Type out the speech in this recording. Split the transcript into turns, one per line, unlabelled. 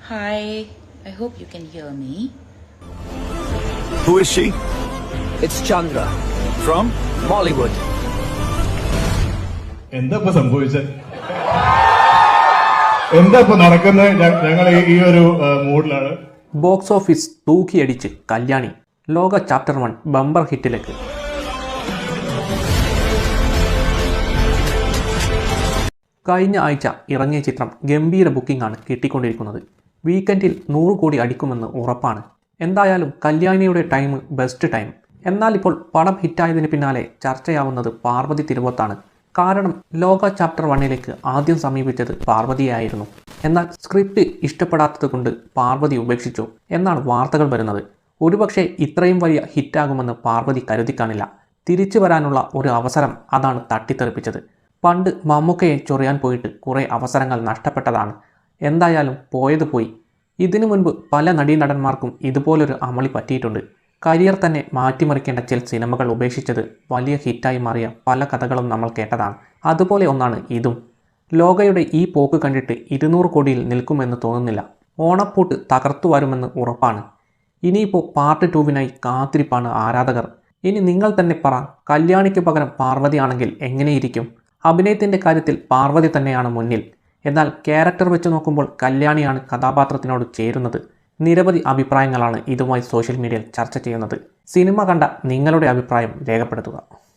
Hi, I hope you can hear me.
Who is she?
It's Chandra
From?
Bollywood.
എന്താ ഇപ്പൊ സംഭവിച്ചത്? എന്താ ഇപ്പൊ നടക്കുന്നത്? ഞങ്ങൾ ഈ ഒരു മൂഡിലാണ്.
ബോക്സ് ഓഫീസ് തൂക്കിയടിച്ച് കല്യാണി ലോക ചാപ്റ്റർ 1 ബമ്പർ ഹിറ്റിലേക്ക്. കഴിഞ്ഞ ആഴ്ച ഇറങ്ങിയ ചിത്രം ഗംഭീര ബുക്കിംഗ് ആണ് കിട്ടിക്കൊണ്ടിരിക്കുന്നത്. വീക്കെൻഡിൽ 100 കോടി അടിക്കുമെന്ന് ഉറപ്പാണ്. എന്തായാലും കല്യാണിയുടെ ടൈം ബെസ്റ്റ് ടൈം. എന്നാൽ ഇപ്പോൾ പടം ഹിറ്റായതിന് പിന്നാലെ ചർച്ചയാവുന്നത് പാർവതി തിരുവോത്താണ്. കാരണം ലോക ചാപ്റ്റർ 1ലേക്ക് ആദ്യം സമീപിച്ചത് പാർവതിയായിരുന്നു. എന്നാൽ സ്ക്രിപ്റ്റ് ഇഷ്ടപ്പെടാത്തത് കൊണ്ട് പാർവതി ഉപേക്ഷിച്ചു എന്നാണ് വാർത്തകൾ വരുന്നത്. ഒരുപക്ഷെ ഇത്രയും വലിയ ഹിറ്റാകുമെന്ന് പാർവതി കരുതി കാണില്ല. തിരിച്ചു വരാനുള്ള ഒരു അവസരം അതാണ് തട്ടിത്തെറിപ്പിച്ചത്. പണ്ട് മമ്മൂക്കയെ ചൊറിയാൻ പോയിട്ട് കുറേ അവസരങ്ങൾ നഷ്ടപ്പെട്ടതാണ്. എന്തായാലും പോയത് പോയി. ഇതിനു മുൻപ് പല നടീനടന്മാർക്കും ഇതുപോലൊരു അമളി പറ്റിയിട്ടുണ്ട്. കരിയർ തന്നെ മാറ്റിമറിക്കേണ്ട ചില സിനിമകൾ ഉപേക്ഷിച്ചത് വലിയ ഹിറ്റായി മാറിയ പല കഥകളും നമ്മൾ കേട്ടതാണ്. അതുപോലെ ഒന്നാണ് ഇതും. ലോകയുടെ ഈ പോക്ക് കണ്ടിട്ട് 200 കോടിയിൽ നിൽക്കുമെന്ന് തോന്നുന്നില്ല. ഓണപ്പൂട്ട് തകർത്തു വരുമെന്ന് ഉറപ്പാണ്. ഇനിയിപ്പോൾ പാർട്ട് 2വിനായി കാത്തിരിപ്പാണ് ആരാധകർ. ഇനി നിങ്ങൾ തന്നെ പറ, കല്യാണിക്ക് പകരം പാർവതി ആണെങ്കിൽ എങ്ങനെയിരിക്കും? അഭിനയത്തിൻ്റെ കാര്യത്തിൽ പാർവതി തന്നെയാണ് മുന്നിൽ. എന്നാൽ ക്യാരക്ടർ വെച്ച് നോക്കുമ്പോൾ കല്യാണിയാണ് കഥാപാത്രത്തിനോട് ചേരുന്നത്. നിരവധി അഭിപ്രായങ്ങളാണ് ഇതുമായി സോഷ്യൽ മീഡിയയിൽ ചർച്ച ചെയ്യുന്നത്. സിനിമ കണ്ട നിങ്ങളുടെ അഭിപ്രായം രേഖപ്പെടുത്തുക.